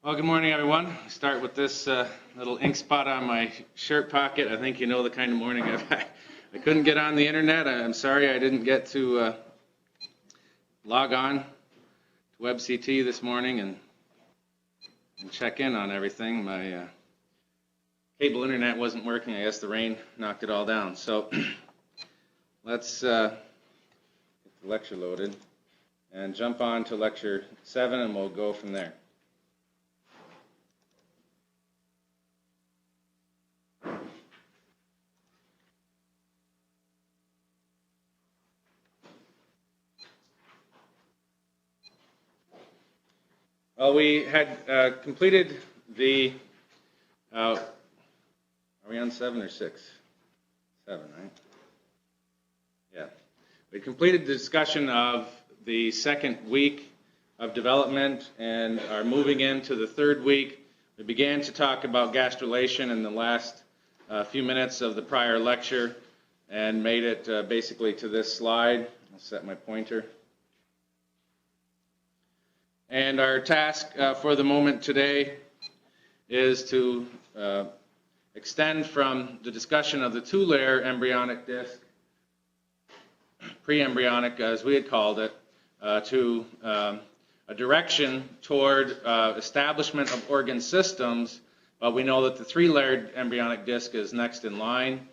Well, good morning, everyone. I'll start with this little ink spot on my shirt pocket. I think you know the kind of morning I've had. I couldn't get on the internet. I'm sorry I didn't get to log on to WebCT this morning and check in on everything. My cable internet wasn't working. I guess the rain knocked it all down. So let's get the lecture loaded and jump on to lecture 7, and we'll go from there. Well, we had completed the, are we on 7 or 6? 7, right? Yeah. We completed the discussion of the second week of development and are moving into the third week. We began to talk about gastrulation in the last few minutes of the prior lecture and made it basically to this slide. I'll set my pointer. And our task for the moment today is to extend from the discussion of the two-layer embryonic disc, pre-embryonic as we had called it, to a direction toward establishment of organ systems. But we know that the three-layered embryonic disc is next in line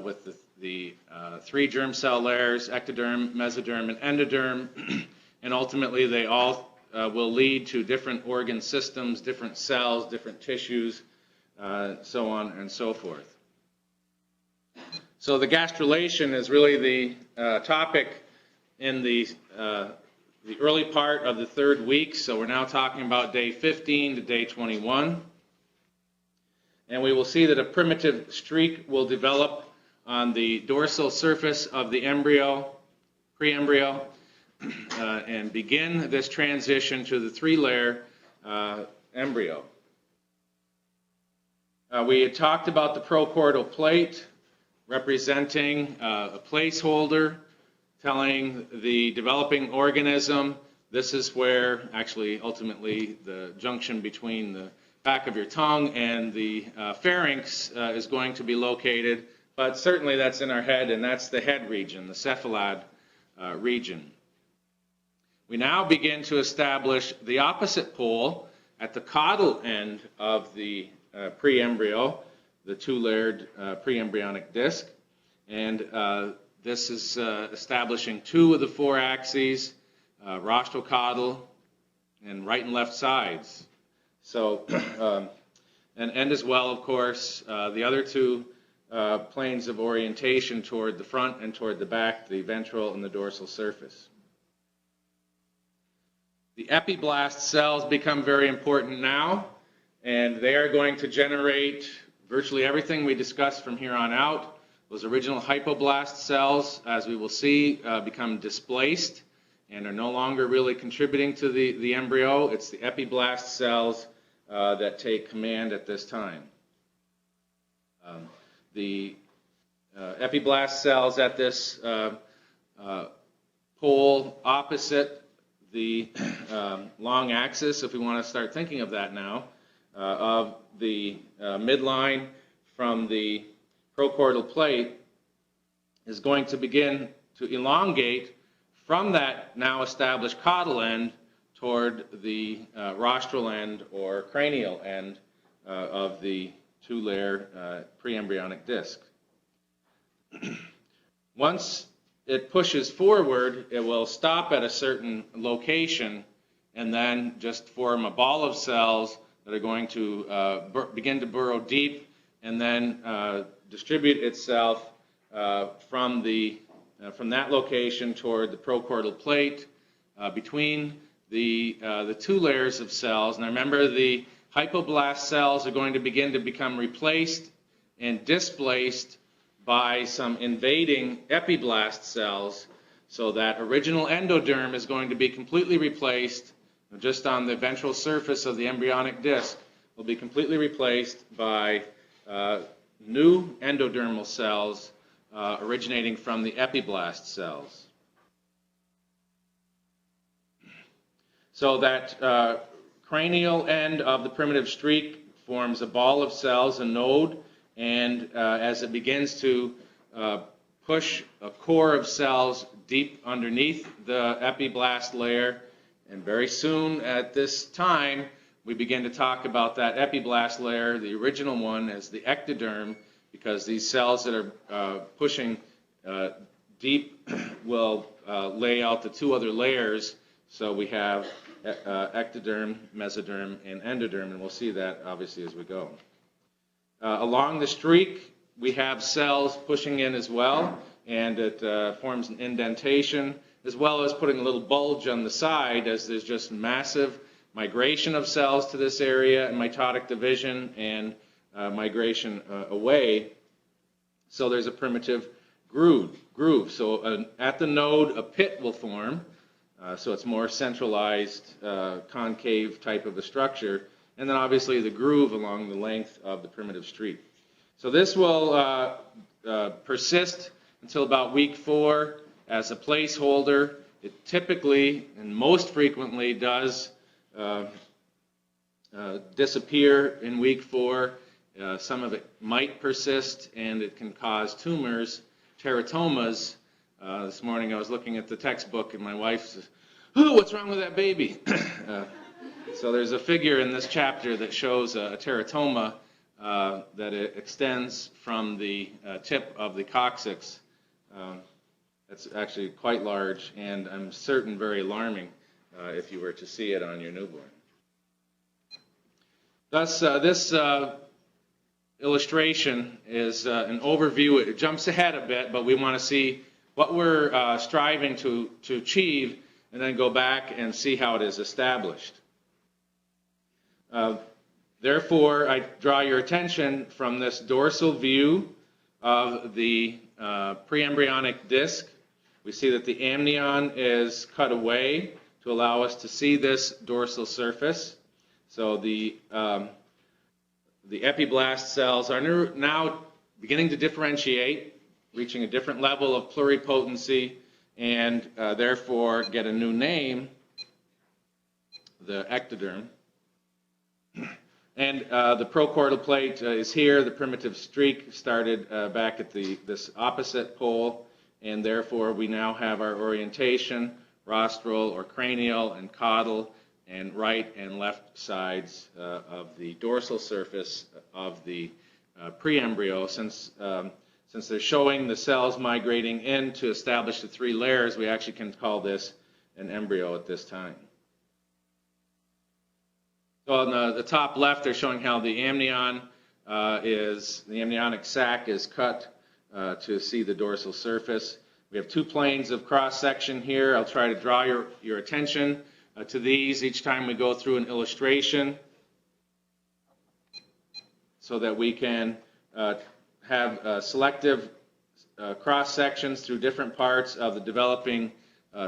with the three germ cell layers, ectoderm, mesoderm, and endoderm, and ultimately they all will lead to different organ systems, different cells, different tissues, so on and so forth. So the gastrulation is really the topic in the early part of the third week. So we're now talking about day 15 to day 21. And we will see that a primitive streak will develop on the dorsal surface of the embryo, pre-embryo, and begin this transition to the three-layer embryo. We had talked about the prochordal plate representing a placeholder telling the developing organism this is where actually ultimately the junction between the back of your tongue and the pharynx is going to be located, but certainly that's in our head, and that's the head region, the cephalad region. We now begin to establish the opposite pole at the caudal end of the pre-embryo, the two-layered pre-embryonic disc. And this is establishing two of the four axes, rostrocaudal and right and left sides. So, and as well, of course, the other two planes of orientation toward the front and toward the back, the ventral and the dorsal surface. The epiblast cells become very important now, and they are going to generate virtually everything we discussed from here on out. Those original hypoblast cells, as we will see, become displaced and are no longer really contributing to the embryo. It's the epiblast cells that take command at this time. The epiblast cells at this pole opposite the long axis, if we want to start thinking of that now, of the midline from the prochordal plate is going to begin to elongate from that now established caudal end toward the rostral end or cranial end of the two-layer pre-embryonic disc. Once it pushes forward, it will stop at a certain location and then just form a ball of cells that are going to begin to burrow deep and then distribute itself from that location toward the prochordal plate between the two layers of cells. Now remember, the hypoblast cells are going to begin to become replaced and displaced by some invading epiblast cells, so that original endoderm is going to be completely replaced just on the ventral surface of the embryonic disc, will be completely replaced by new endodermal cells originating from the epiblast cells. So that cranial end of the primitive streak forms a ball of cells, a node, and as it begins to push a core of cells deep underneath the epiblast layer, and very soon at this time, we begin to talk about that epiblast layer, the original one, as the ectoderm, because these cells that are pushing deep will lay out the two other layers. So we have ectoderm, mesoderm, and endoderm, and we'll see that obviously as we go. Along the streak, we have cells pushing in as well, and it forms an indentation, as well as putting a little bulge on the side as there's just massive migration of cells to this area and mitotic division and migration away. So there's a primitive groove. So at the node, a pit will form. So it's more centralized, concave type of a structure. And then obviously the groove along the length of the primitive streak. So this will persist until about week 4 as a placeholder. It typically and most frequently does disappear in week 4. Some of it might persist, and it can cause tumors, teratomas. This morning I was looking at the textbook, and my wife says, "Oh, what's wrong with that baby?" So there's a figure in this chapter that shows a teratoma that it extends from the tip of the coccyx. It's actually quite large, and I'm certain very alarming if you were to see it on your newborn. Thus, this illustration is an overview. It jumps ahead a bit, but we want to see what we're striving to achieve, and then go back and see how it is established. Therefore, I draw your attention from this dorsal view of the preembryonic disc. We see that the amnion is cut away to allow us to see this dorsal surface. So the epiblast cells are now beginning to differentiate, reaching a different level of pluripotency, and therefore get a new name, the ectoderm. And the prochordal plate is here. The primitive streak started back at this opposite pole, and therefore we now have our orientation, rostral or cranial and caudal, and right and left sides of the dorsal surface of the preembryo. Since they're showing the cells migrating in to establish the 3 layers, we actually can call this an embryo at this time. So on the top left, they're showing how the amnion the amniotic sac is cut to see the dorsal surface. We have 2 planes of cross-section here. I'll try to draw your attention to these each time we go through an illustration so that we can have selective cross-sections through different parts of the developing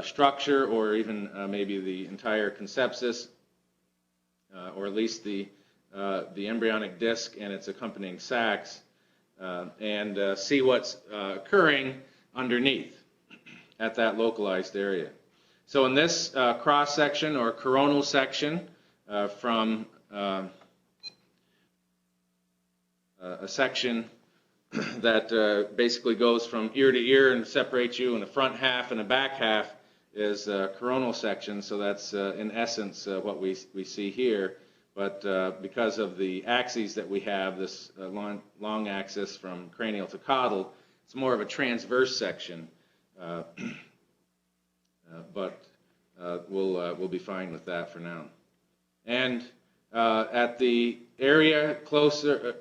structure, or even maybe the entire conceptus, or at least the embryonic disc and its accompanying sacs, and see what's occurring underneath at that localized area. So in this cross-section or coronal section from a section that basically goes from ear to ear and separates you in a front half and a back half is a coronal section. So that's in essence what we see here. But because of the axes that we have, this long axis from cranial to caudal, it's more of a transverse section. But we'll be fine with that for now. And at the area closer,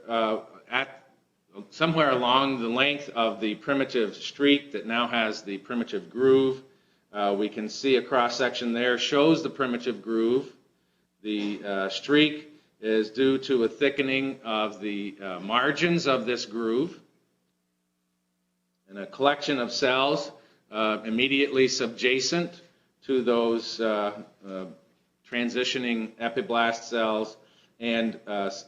somewhere along the length of the primitive streak that now has the primitive groove, we can see a cross-section there shows the primitive groove. The streak is due to a thickening of the margins of this groove, and a collection of cells immediately subjacent to those transitioning epiblast cells, and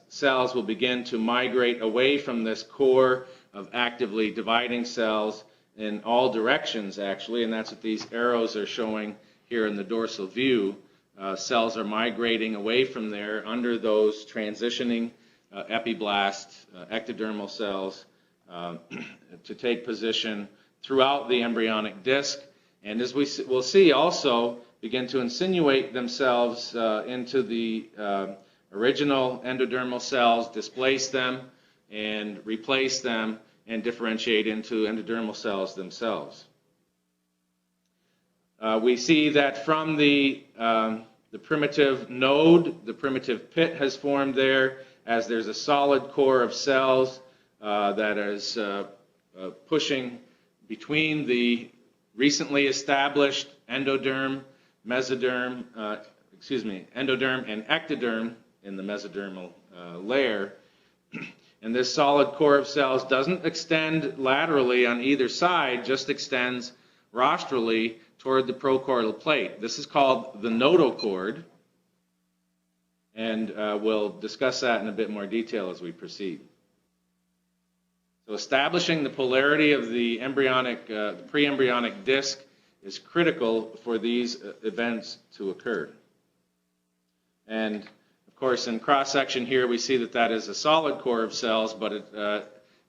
cells will begin to migrate away from this core of actively dividing cells in all directions, actually, and that's what these arrows are showing here in the dorsal view. cells are migrating away from there under those transitioning epiblast ectodermal cells to take position throughout the embryonic disc, and as we'll see also begin to insinuate themselves into the original endodermal cells, displace them and replace them, and differentiate into endodermal cells themselves. We see that from the primitive node, the primitive pit has formed there, as there's a solid core of cells that is pushing between the recently established endoderm, mesoderm, endoderm and ectoderm in the mesodermal layer. And this solid core of cells doesn't extend laterally on either side, just extends rostrally toward the prochordal plate. This is called the notochord, and we'll discuss that in a bit more detail as we proceed. So establishing the polarity of the embryonic, pre-embryonic disc is critical for these events to occur. And of course, in cross-section here, we see that that is a solid core of cells, but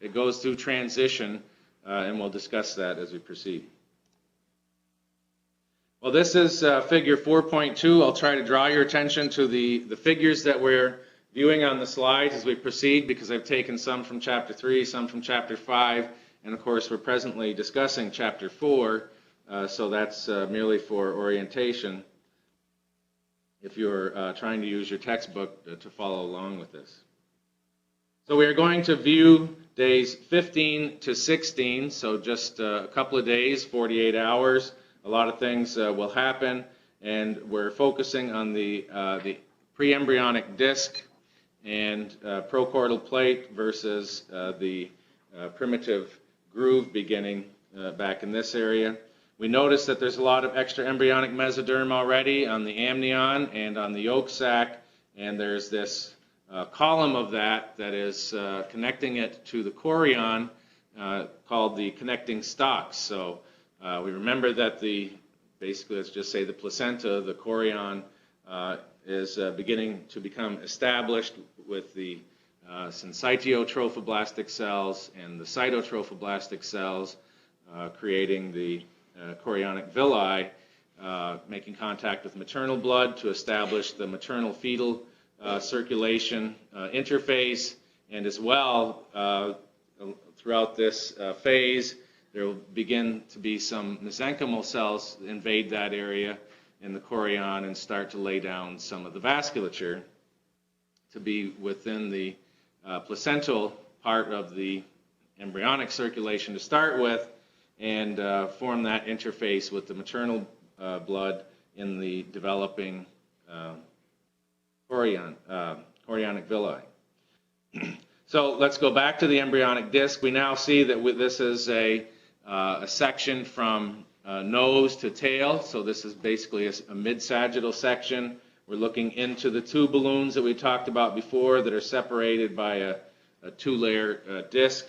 it goes through transition, and we'll discuss that as we proceed. Well, this is figure 4.2. I'll try to draw your attention to the figures that we're viewing on the slides as we proceed, because I've taken some from Chapter 3, some from Chapter 5, and of course we're presently discussing Chapter 4, so that's merely for orientation if you're trying to use your textbook to follow along with this. So we are going to view days 15 to 16, so just a couple of days, 48 hours. A lot of things will happen, and we're focusing on the pre-embryonic disc and prochordal plate versus the primitive groove beginning back in this area. We notice that there's a lot of extra embryonic mesoderm already on the amnion and on the yolk sac, and there's this column of that is connecting it to the chorion called the connecting stalks. So we remember that basically, let's just say the placenta, the chorion, is beginning to become established with the syncytiotrophoblastic cells and the cytotrophoblastic cells creating the chorionic villi, making contact with maternal blood to establish the maternal-fetal circulation interface, and as well, throughout this phase, there will begin to be some mesenchymal cells invade that area in the chorion and start to lay down some of the vasculature to be within the placental part of the embryonic circulation to start with, and form that interface with the maternal blood in the developing chorionic villi. So let's go back to the embryonic disc. We now see that this is a section from nose to tail. So this is basically a mid-sagittal section. We're looking into the two balloons that we talked about before that are separated by a two-layer disc.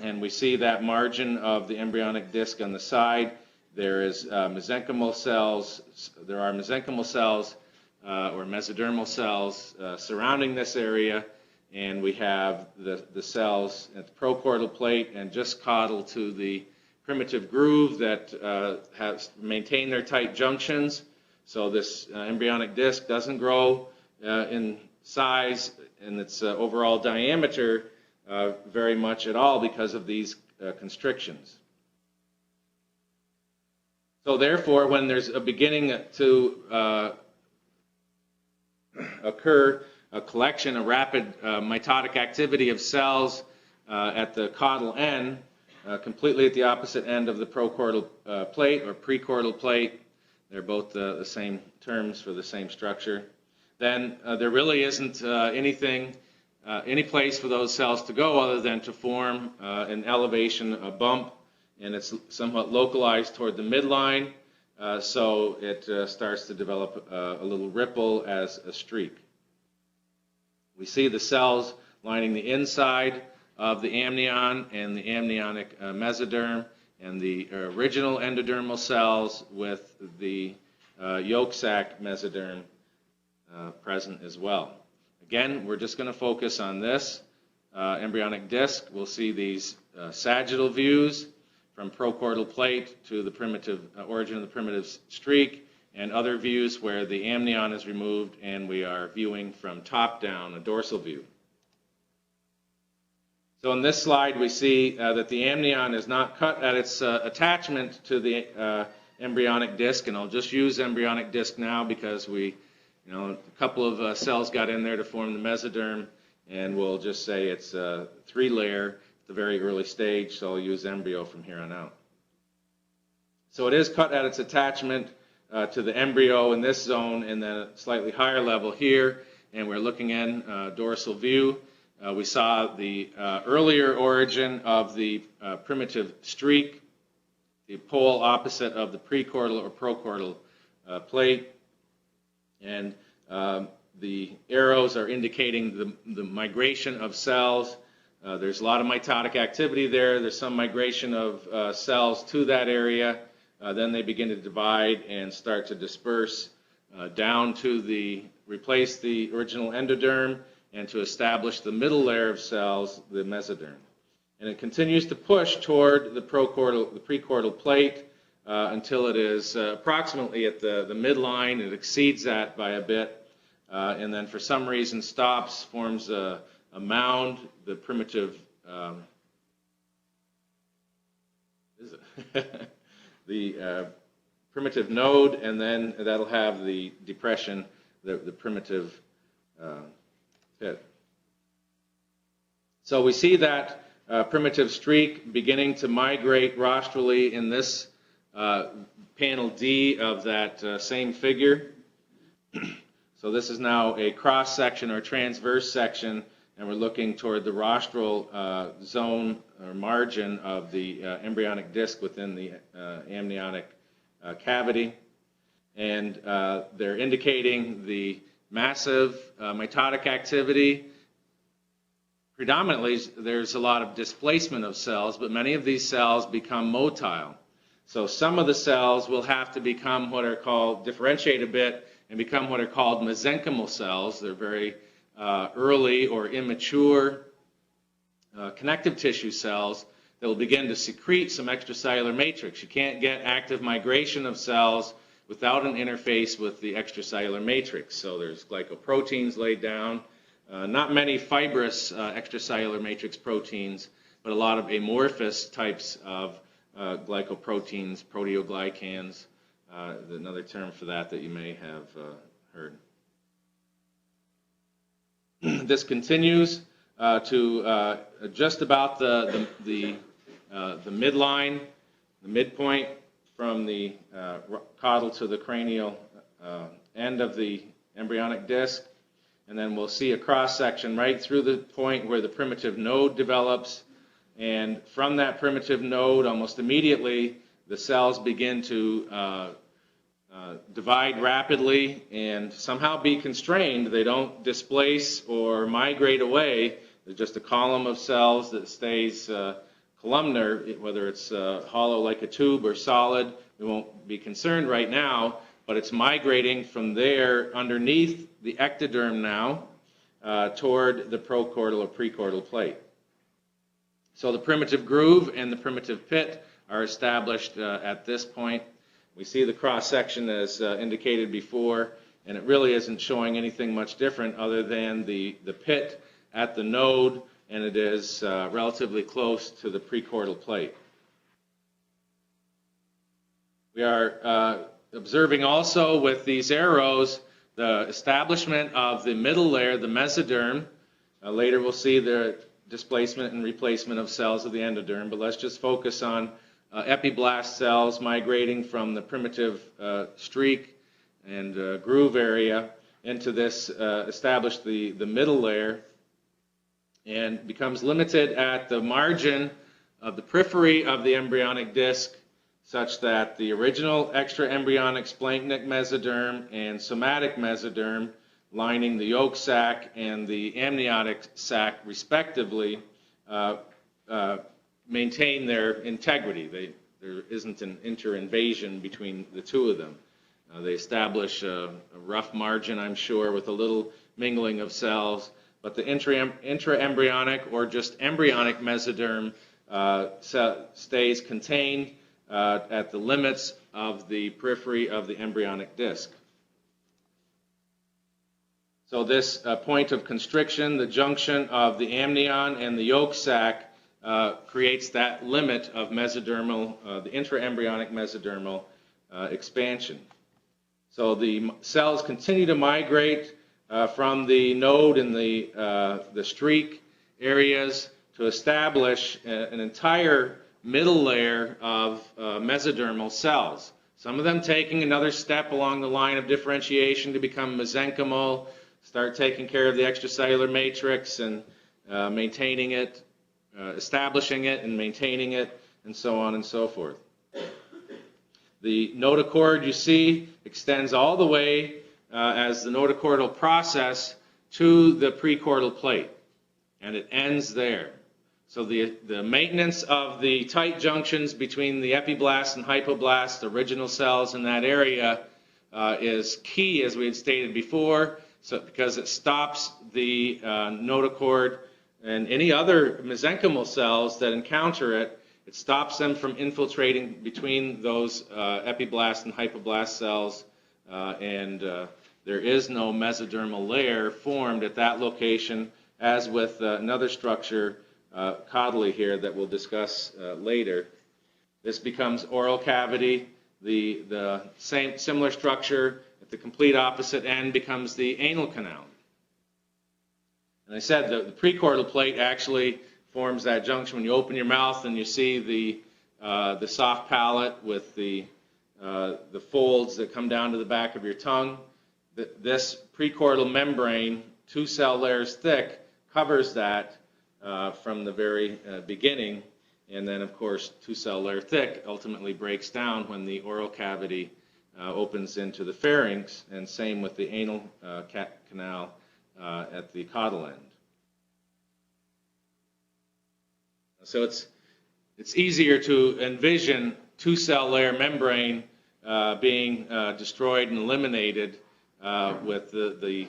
And we see that margin of the embryonic disc on the side. There is mesenchymal cells. There are mesenchymal cells or mesodermal cells surrounding this area, and we have the cells at the prochordal plate and just caudal to the primitive groove that has maintained their tight junctions. So this embryonic disc doesn't grow in size and its overall diameter very much at all because of these constrictions. So therefore, when there's a beginning to occur a collection, a rapid mitotic activity of cells at the caudal end, completely at the opposite end of the prochordal plate or prechordal plate. They're both the same terms for the same structure. Then there really isn't any place for those cells to go other than to form an elevation, a bump, and it's somewhat localized toward the midline, so it starts to develop a little ripple as a streak. We see the cells lining the inside of the amnion and the amniotic mesoderm, and the original endodermal cells with the yolk sac mesoderm present as well. Again, we're just going to focus on this embryonic disc. We'll see these sagittal views from prochordal plate to the primitive origin of the primitive streak, and other views where the amnion is removed and we are viewing from top down, a dorsal view. So in this slide we see that the amnion is not cut at its attachment to the embryonic disc, and I'll just use embryonic disc now because a couple of cells got in there to form the mesoderm, and we'll just say it's a 3-layer at the very early stage, so I'll use embryo from here on out. So it is cut at its attachment to the embryo in this zone, and then a slightly higher level here, and we're looking in dorsal view. We saw the earlier origin of the primitive streak, the pole opposite of the prechordal or prochordal plate, and the arrows are indicating the migration of cells. There's a lot of mitotic activity there. There's some migration of cells to that area. Then they begin to divide and start to disperse down to replace the original endoderm and to establish the middle layer of cells, the mesoderm. And it continues to push toward the prechordal plate until it is approximately at the midline. It exceeds that by a bit, and then for some reason stops, forms a mound, the primitive primitive node, and then that'll have the depression, the primitive pit. So we see that primitive streak beginning to migrate rostrally in this panel D of that same figure. So this is now a cross section or transverse section, and we're looking toward the rostral zone or margin of the embryonic disc within the amniotic cavity. And they're indicating the massive mitotic activity. Predominantly, there's a lot of displacement of cells, but many of these cells become motile. So some of the cells will have to become what are called, differentiate a bit, and become what are called mesenchymal cells. They're very early or immature connective tissue cells that will begin to secrete some extracellular matrix. You can't get active migration of cells without an interface with the extracellular matrix. So there's glycoproteins laid down, not many fibrous extracellular matrix proteins, but a lot of amorphous types of glycoproteins, proteoglycans, another term for that you may have heard. This continues to just about the midline, the midpoint from the caudal to the cranial end of the embryonic disc, and then we'll see a cross section right through the point where the primitive node develops, and from that primitive node almost immediately the cells begin to divide rapidly and somehow be constrained. They don't displace or migrate away. There's just a column of cells that stays columnar, whether it's hollow like a tube or solid. We won't be concerned right now, but it's migrating from there underneath the ectoderm now toward the prochordal or prechordal plate. So the primitive groove and the primitive pit are established at this point. We see the cross-section as indicated before, and it really isn't showing anything much different other than the pit at the node, and it is relatively close to the prechordal plate. We are observing also with these arrows the establishment of the middle layer, the mesoderm. Later we'll see the displacement and replacement of cells of the endoderm, but let's just focus on epiblast cells migrating from the primitive streak and groove area into this, establish the middle layer, and becomes limited at the margin of the periphery of the embryonic disc, such that the original extraembryonic splanchnic mesoderm and somatic mesoderm lining the yolk sac and the amniotic sac respectively maintain their integrity. There isn't an interinvasion between the two of them. They establish a rough margin, I'm sure, with a little mingling of cells. But the intraembryonic or just embryonic mesoderm stays contained at the limits of the periphery of the embryonic disc. So this point of constriction, the junction of the amnion and the yolk sac, creates that limit of mesodermal, the intraembryonic mesodermal expansion. So the cells continue to migrate from the node and the streak areas to establish an entire middle layer of mesodermal cells. Some of them taking another step along the line of differentiation to become mesenchymal, start taking care of the extracellular matrix and maintaining it, establishing it and maintaining it, and so on and so forth. The notochord, you see, extends all the way as the notochordal process to the prechordal plate, and it ends there. So the maintenance of the tight junctions between the epiblast and hypoblast, the original cells in that area, is key, as we had stated before, so because it stops the notochord and any other mesenchymal cells that encounter it. It stops them from infiltrating between those epiblast and hypoblast cells, and there is no mesodermal layer formed at that location, as with another structure, caudally here, that we'll discuss later. This becomes oral cavity. The similar structure at the complete opposite end becomes the anal canal. And I said the prechordal plate actually forms that junction when you open your mouth and you see the soft palate with the folds that come down to the back of your tongue. This prechordal membrane, 2 cell layers thick, covers that from the very beginning, and then of course 2 cell layer thick ultimately breaks down when the oral cavity opens into the pharynx, and same with the anal canal at the caudal end. So it's easier to envision 2 cell layer membrane being destroyed and eliminated with the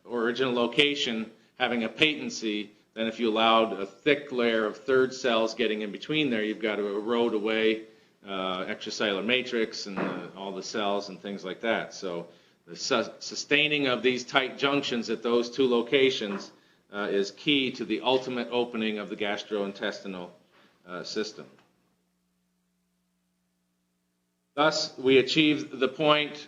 original location having a patency than if you allowed a thick layer of third cells getting in between there. You've got to erode away extracellular matrix and all the cells and things like that. So the sustaining of these tight junctions at those 2 locations is key to the ultimate opening of the gastrointestinal system. Thus, we achieved the point.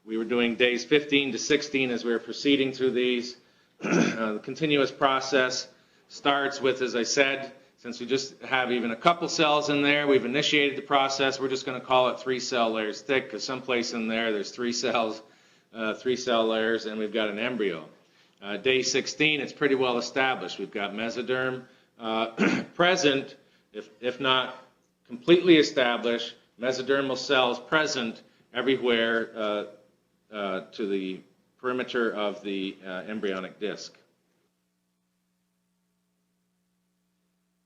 We were doing days 15 to 16 as we were proceeding through these. The continuous process starts with, as I said, since we just have even a couple cells in there, we've initiated the process. We're just going to call it 3 cell layers thick, because someplace in there's 3 cells, 3 cell layers, and we've got an embryo. Day 16, it's pretty well established. We've got mesoderm present, if not completely established, mesodermal cells present everywhere to the perimeter of the embryonic disc.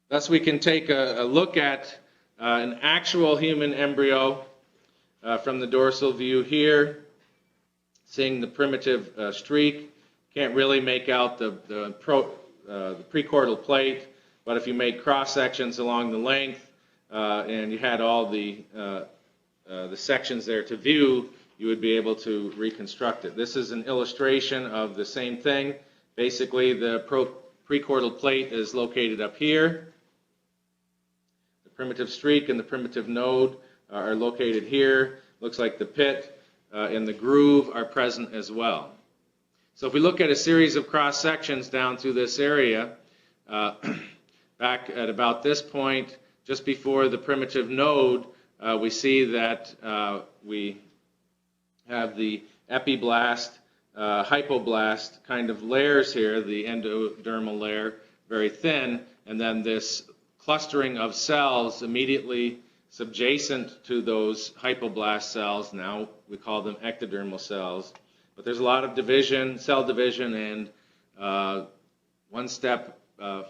Thus, we can take a look at an actual human embryo from the dorsal view here, seeing the primitive streak. Can't really make out the prechordal plate, but if you made cross sections along the length and you had all the sections there to view, you would be able to reconstruct it. This is an illustration of the same thing. Basically, the prechordal plate is located up here. The primitive streak and the primitive node are located here. Looks like the pit and the groove are present as well. So if we look at a series of cross sections down through this area, back at about this point, just before the primitive node, we see that we have the epiblast, hypoblast kind of layers here, the endodermal layer, very thin, and then this clustering of cells immediately subjacent to those hypoblast cells. Now we call them ectodermal cells. But there's a lot of division, cell division, and one step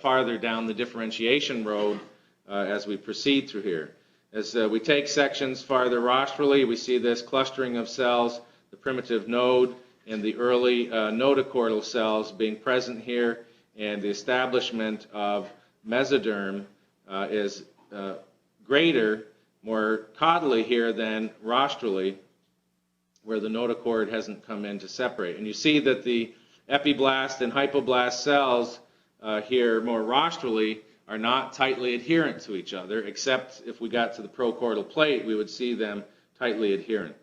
farther down the differentiation road as we proceed through here. As we take sections farther rostrally, we see this clustering of cells, the primitive node and the early notochordal cells being present here, and the establishment of mesoderm is greater, more caudally here than rostrally, where the notochord hasn't come in to separate. And you see that the epiblast and hypoblast cells here more rostrally are not tightly adherent to each other, except if we got to the prochordal plate, we would see them tightly adherent.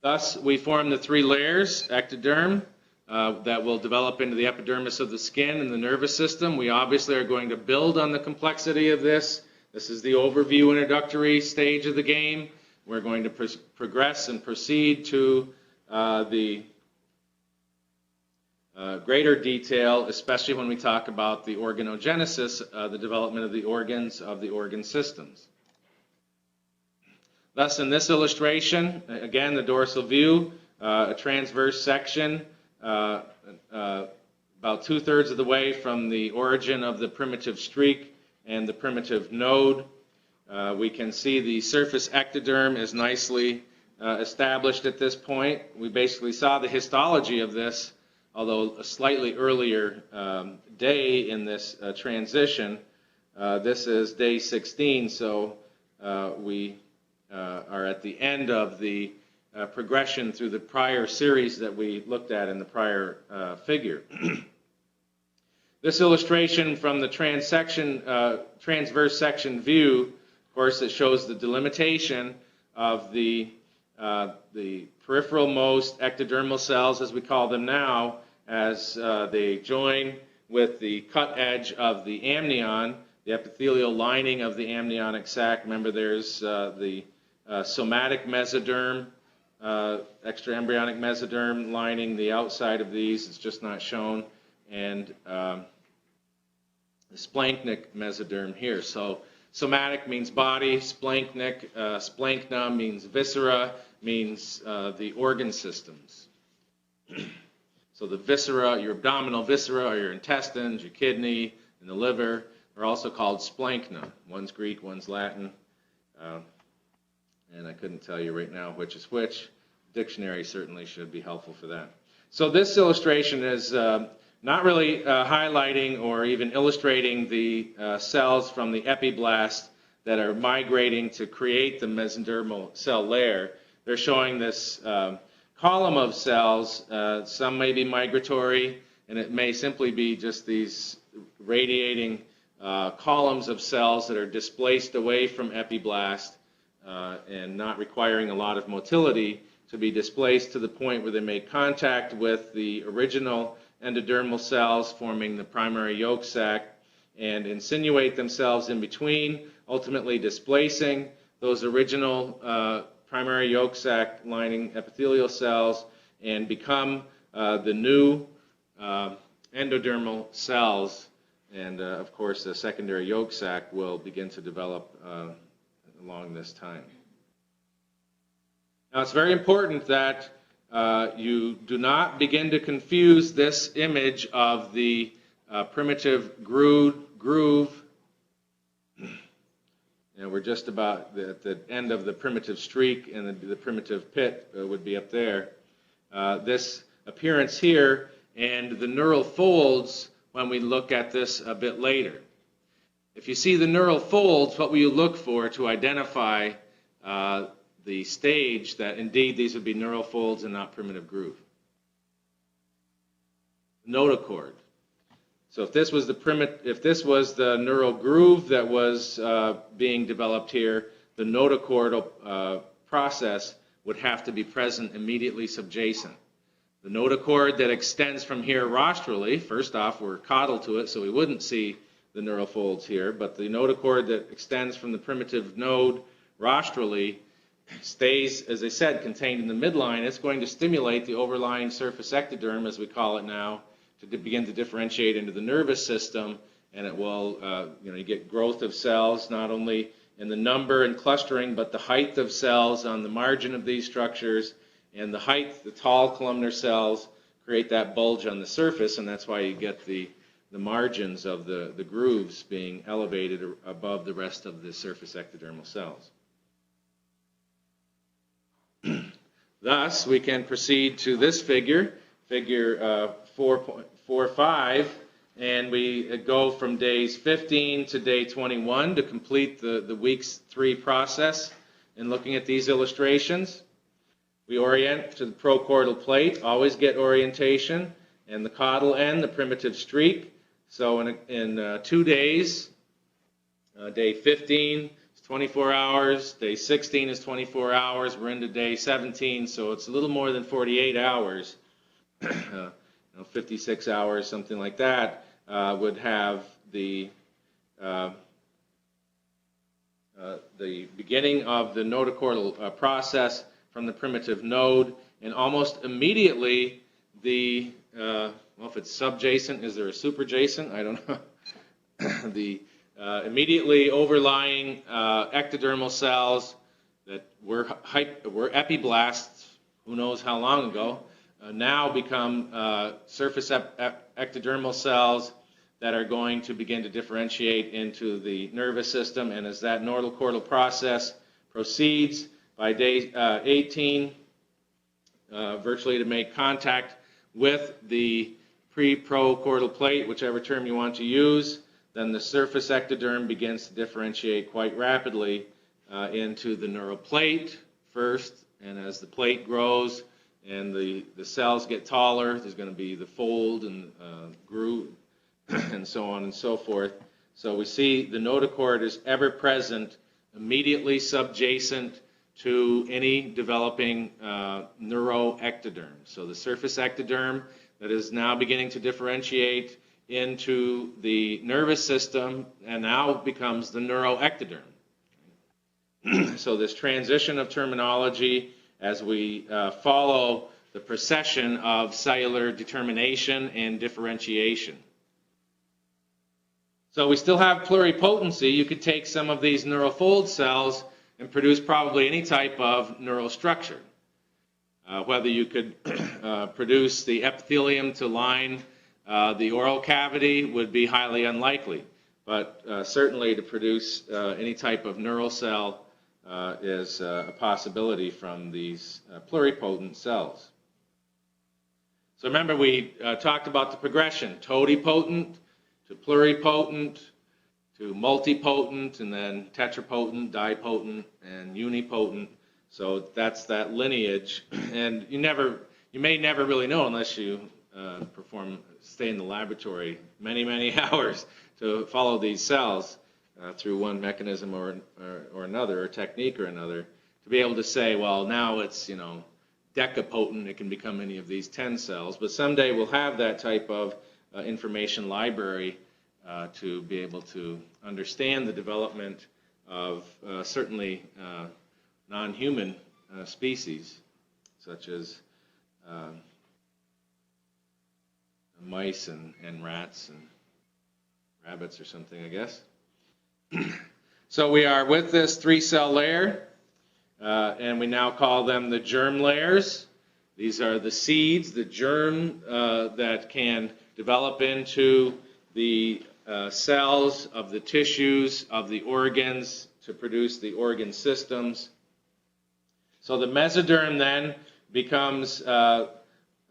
Thus, we form the three layers, ectoderm, that will develop into the epidermis of the skin and the nervous system. We obviously are going to build on the complexity of this. This is the overview introductory stage of the game. We're going to progress and proceed to the greater detail, especially when we talk about the organogenesis, the development of the organs of the organ systems. Thus, in this illustration, again, the dorsal view, a transverse section, about 2/3 of the way from the origin of the primitive streak and the primitive node. We can see the surface ectoderm is nicely established at this point. We basically saw the histology of this, although a slightly earlier day in this transition. This is day 16, so we are at the end of the progression through the prior series that we looked at in the prior figure. This illustration from the transverse section view, of course, it shows the delimitation of the peripheral most ectodermal cells, as we call them now, as they join with the cut edge of the amnion, the epithelial lining of the amniotic sac. Remember, there's the somatic mesoderm, extraembryonic mesoderm lining the outside of these. It's just not shown. And the splanchnic mesoderm here. So somatic means body, splanchnic, splanchna means viscera, means the organ systems. So the viscera, your abdominal viscera, are your intestines, your kidney, and the liver, are also called splanchna. One's Greek, one's Latin. And I couldn't tell you right now which is which. Dictionary certainly should be helpful for that. So this illustration is not really highlighting or even illustrating the cells from the epiblast that are migrating to create the mesodermal cell layer. They're showing this column of cells. Some may be migratory, and it may simply be just these radiating columns of cells that are displaced away from epiblast and not requiring a lot of motility to be displaced to the point where they make contact with the original endodermal cells forming the primary yolk sac and insinuate themselves in between, ultimately displacing those original primary yolk sac lining epithelial cells and become the new endodermal cells. And of course, the secondary yolk sac will begin to develop along this time. Now, it's very important that you do not begin to confuse this image of the primitive groove. And we're just about at the end of the primitive streak, and the primitive pit would be up there. This appearance here and the neural folds when we look at this a bit later. If you see the neural folds, what will you look for to identify the stage that indeed these would be neural folds and not primitive groove? Notochord. So if this was the neural groove that was being developed here, the notochordal process would have to be present immediately subjacent. The notochord that extends from here rostrally, first off, we're caudal to it, so we wouldn't see the neural folds here, but the notochord that extends from the primitive node rostrally stays, as I said, contained in the midline. It's going to stimulate the overlying surface ectoderm, as we call it now, to begin to differentiate into the nervous system, and it will, you get growth of cells, not only in the number and clustering, but the height of cells on the margin of these structures, and the height, the tall columnar cells create that bulge on the surface, and that's why you get the the margins of the grooves being elevated above the rest of the surface ectodermal cells. Thus, we can proceed to this figure 4.45, and we go from days 15 to day 21 to complete the weeks 3 process. And looking at these illustrations, we orient to the prochordal plate, always get orientation, and the caudal end, the primitive streak. So in 2 days, day 15 is 24 hours, day 16 is 24 hours, we're into day 17, so it's a little more than 48 hours, 56 hours, something like that, would have the beginning of the notochordal process from the primitive node, and almost immediately the, well, if it's subjacent, is there a superjacent? I don't know. The immediately overlying ectodermal cells that were epiblasts, who knows how long ago, now become surface ectodermal cells that are going to begin to differentiate into the nervous system. And as that notochordal process proceeds, by day 18, virtually to make contact with the pre-prochordal plate, whichever term you want to use, then the surface ectoderm begins to differentiate quite rapidly into the neural plate first, and as the plate grows and the cells get taller, there's going to be the fold and groove and so on and so forth. So we see the notochord is ever present, immediately subjacent to any developing neuroectoderm. So the surface ectoderm that is now beginning to differentiate into the nervous system and now becomes the neuroectoderm. So this transition of terminology as we follow the procession of cellular determination and differentiation. So we still have pluripotency. You could take some of these neural fold cells and produce probably any type of neural structure. Whether you could produce the epithelium to line the oral cavity would be highly unlikely, but certainly to produce any type of neural cell is a possibility from these pluripotent cells. So remember, we talked about the progression, totipotent to pluripotent to multipotent, and then tetrapotent, dipotent, and unipotent. So that's that lineage, and you may never really know unless you stay in the laboratory many hours to follow these cells through one mechanism or another, or technique or another, to be able to say, well, now it's decapotent, it can become any of these 10 cells, but someday we'll have that type of information library to be able to understand the development of certainly non-human species, such as mice and rats and rabbits or something, I guess. So we are with this 3-cell layer, and we now call them the germ layers. These are the seeds, the germ that can develop into the cells of the tissues, of the organs, to produce the organ systems. So the mesoderm then becomes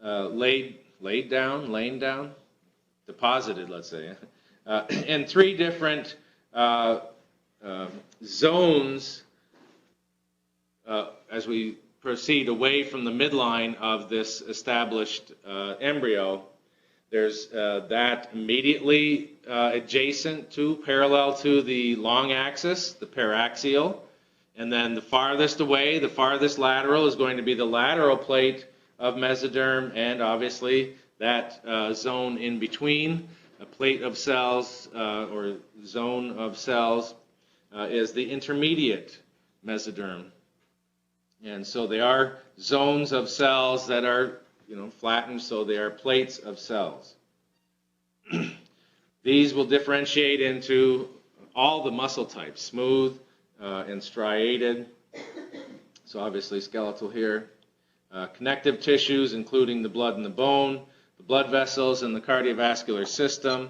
laid down, deposited, let's say, in 3 different zones as we proceed away from the midline of this established embryo. There's that immediately adjacent to, parallel to the long axis, the paraxial. And then the farthest away, the farthest lateral, is going to be the lateral plate of mesoderm, and obviously that zone in between, a plate of cells or zone of cells, is the intermediate mesoderm. And so they are zones of cells that are flattened, so they are plates of cells. These will differentiate into all the muscle types, smooth and striated, so obviously skeletal here. Connective tissues, including the blood and the bone, the blood vessels and the cardiovascular system,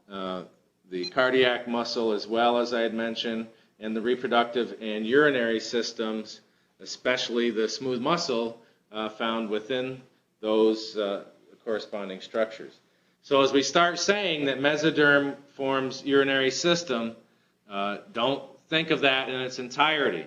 the cardiac muscle as well, as I had mentioned, and the reproductive and urinary systems, especially the smooth muscle found within those corresponding structures. So as we start saying that mesoderm forms urinary system, don't think of that in its entirety.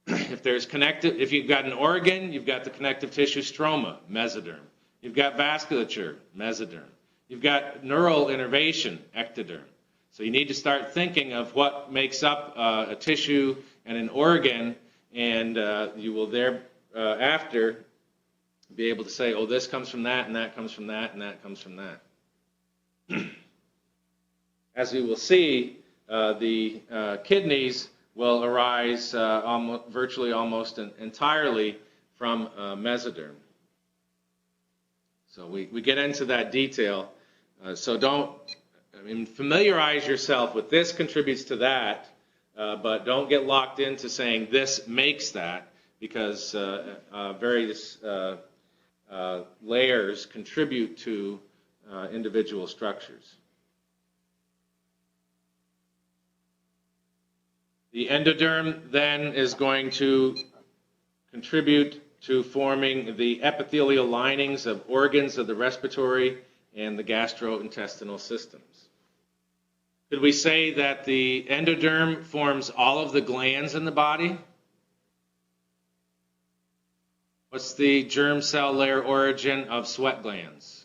If you've got an organ, you've got the connective tissue stroma, mesoderm. You've got vasculature, mesoderm. You've got neural innervation, ectoderm. So you need to start thinking of what makes up a tissue and an organ, and you will thereafter be able to say, oh, this comes from that, and that comes from that, and that comes from that. As we will see, the kidneys will arise virtually almost entirely from mesoderm. So we get into that detail. So familiarize yourself with this contributes to that, but don't get locked into saying this makes that, because various layers contribute to individual structures. The endoderm then is going to contribute to forming the epithelial linings of organs of the respiratory and the gastrointestinal systems. Could we say that the endoderm forms all of the glands in the body? What's the germ cell layer origin of sweat glands?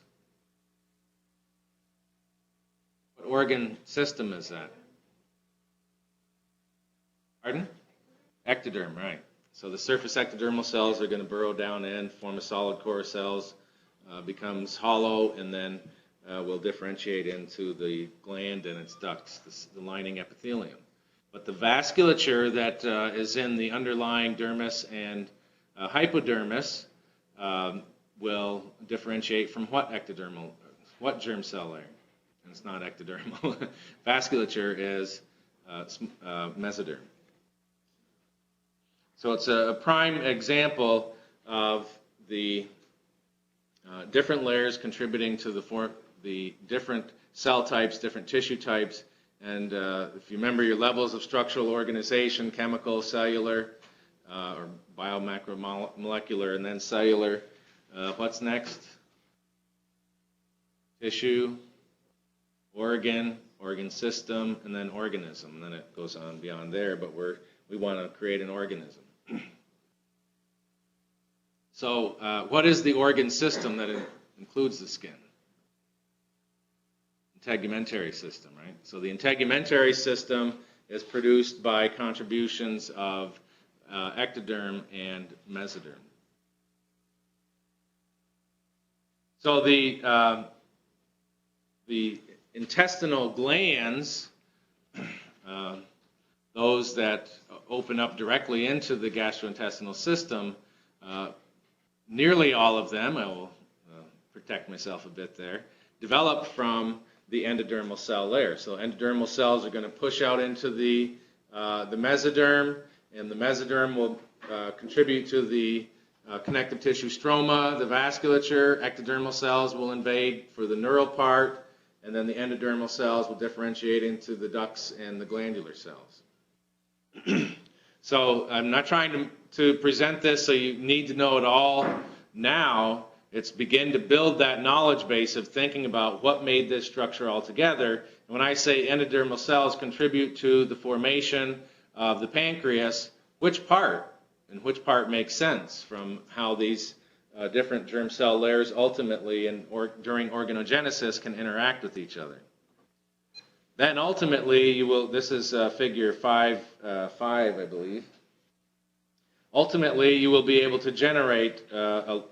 What organ system is that? Pardon? Ectoderm, right. So the surface ectodermal cells are going to burrow down in, form a solid core of cells, becomes hollow, and then will differentiate into the gland and its ducts, the lining epithelium. But the vasculature that is in the underlying dermis and hypodermis will differentiate from what germ cell layer? And it's not ectodermal. Vasculature is mesoderm. So it's a prime example of the different layers contributing to the different cell types, different tissue types, and if you remember your levels of structural organization, chemical, cellular, or biomacromolecular, and then cellular. What's next? Tissue, organ system, and then organism. And then it goes on beyond there, but we want to create an organism. So what is the organ system that includes the skin? Integumentary system, right? So the integumentary system is produced by contributions of ectoderm and mesoderm. So the intestinal glands, those that open up directly into the gastrointestinal system, nearly all of them, I will protect myself a bit there, develop from the endodermal cell layer. So endodermal cells are going to push out into the mesoderm, and the mesoderm will contribute to the connective tissue stroma, the vasculature. Ectodermal cells will invade for the neural part, and then the endodermal cells will differentiate into the ducts and the glandular cells. So I'm not trying to present this so you need to know it all now. It's begin to build that knowledge base of thinking about what made this structure all together. And when I say endodermal cells contribute to the formation of the pancreas, which part? And which part makes sense from how these different germ cell layers ultimately during organogenesis can interact with each other. Then ultimately this is figure 5, I believe. Ultimately you will be able to generate a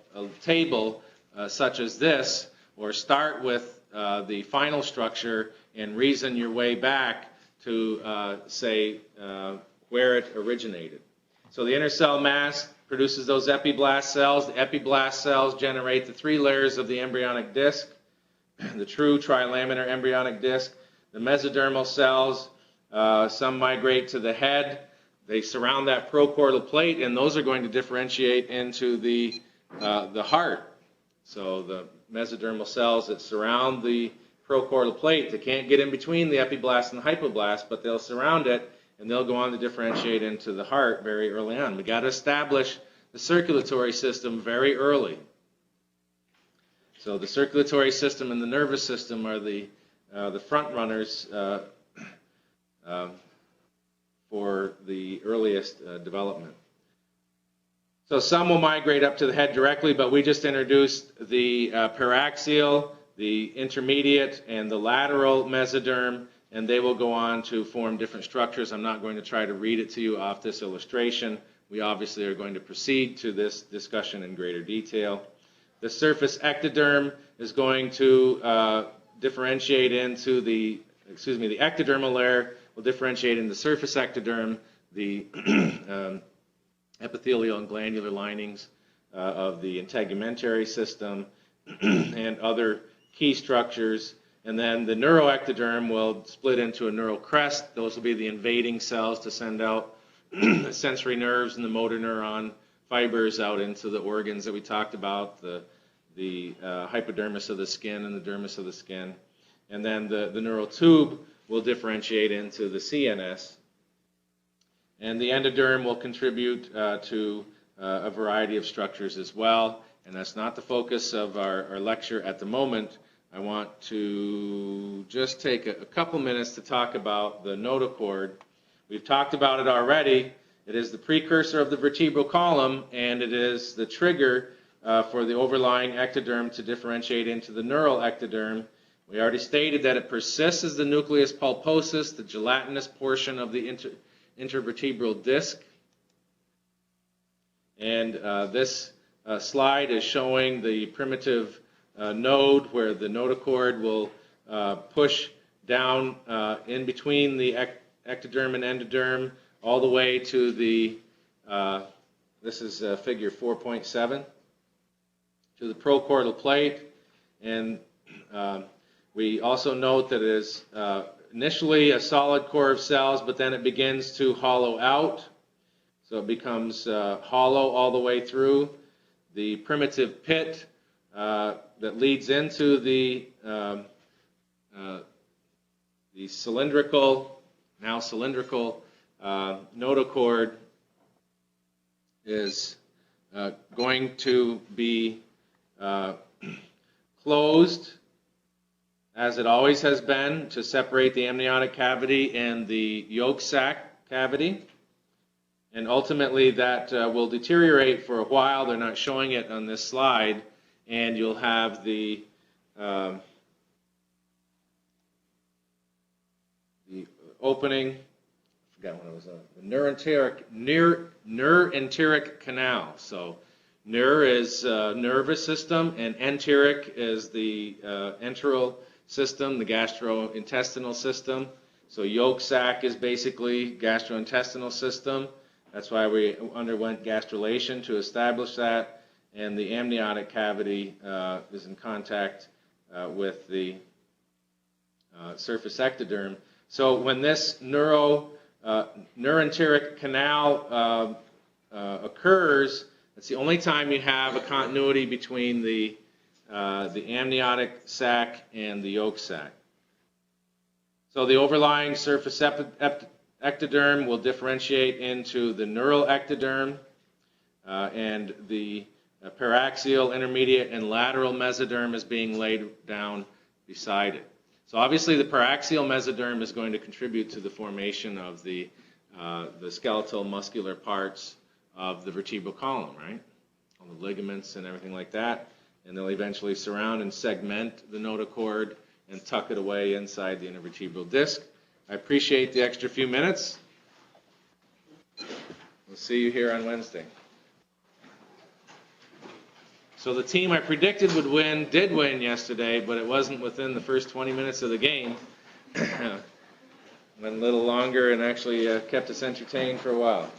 table such as this, or start with the final structure and reason your way back to say where it originated. So the inner cell mass produces those epiblast cells. The epiblast cells generate the 3 layers of the embryonic disc, the true trilaminar embryonic disc. The mesodermal cells, some migrate to the head. They surround that prochordal plate, and those are going to differentiate into the heart. So the mesodermal cells that surround the prochordal plate. They can't get in between the epiblast and the hypoblast, but they'll surround it, and they'll go on to differentiate into the heart very early on. We got to establish the circulatory system very early. So the circulatory system and the nervous system are the front runners for the earliest development. So some will migrate up to the head directly, but we just introduced the paraxial, the intermediate, and the lateral mesoderm, and they will go on to form different structures. I'm not going to try to read it to you off this illustration. We obviously are going to proceed to this discussion in greater detail. The surface ectoderm is going to differentiate into the ectodermal layer will differentiate in the surface ectoderm, the epithelial and glandular linings of the integumentary system, and other key structures. And then the neuroectoderm will split into a neural crest. Those will be the invading cells to send out the sensory nerves and the motor neuron fibers out into the organs that we talked about, the hypodermis of the skin and the dermis of the skin. And then the neural tube will differentiate into the CNS. And the endoderm will contribute to a variety of structures as well. And that's not the focus of our lecture at the moment. I want to just take a couple minutes to talk about the notochord. We've talked about it already. It is the precursor of the vertebral column, and it is the trigger for the overlying ectoderm to differentiate into the neural ectoderm. We already stated that it persists as the nucleus pulposus, the gelatinous portion of the intervertebral disc. And this slide is showing the primitive node where the notochord will push down in between the ectoderm and endoderm all the way to the, this is figure 4.7, to the prochordal plate. And we also note that it is initially a solid core of cells, but then it begins to hollow out. So it becomes hollow all the way through. The primitive pit that leads into the cylindrical, now cylindrical notochord is going to be closed, as it always has been, to separate the amniotic cavity and the yolk sac cavity. And ultimately that will deteriorate for a while. They're not showing it on this slide. And you'll have the opening, I forgot what it was, the neurenteric canal. So neur is nervous system, and enteric is the enteral system, the gastrointestinal system. So yolk sac is basically gastrointestinal system. That's why we underwent gastrulation to establish that. And the amniotic cavity is in contact with the surface ectoderm. So when this neurenteric canal occurs, that's the only time you have a continuity between the amniotic sac and the yolk sac. So the overlying surface ectoderm will differentiate into the neural ectoderm, and the paraxial, intermediate, and lateral mesoderm is being laid down beside it. So obviously the paraxial mesoderm is going to contribute to the formation of the skeletal muscular parts of the vertebral column, right? All the ligaments and everything like that. And they'll eventually surround and segment the notochord and tuck it away inside the intervertebral disc. I appreciate the extra few minutes. We'll see you here on Wednesday. So the team I predicted would win did win yesterday, but it wasn't within the first 20 minutes of the game. Went a little longer and actually kept us entertained for a while.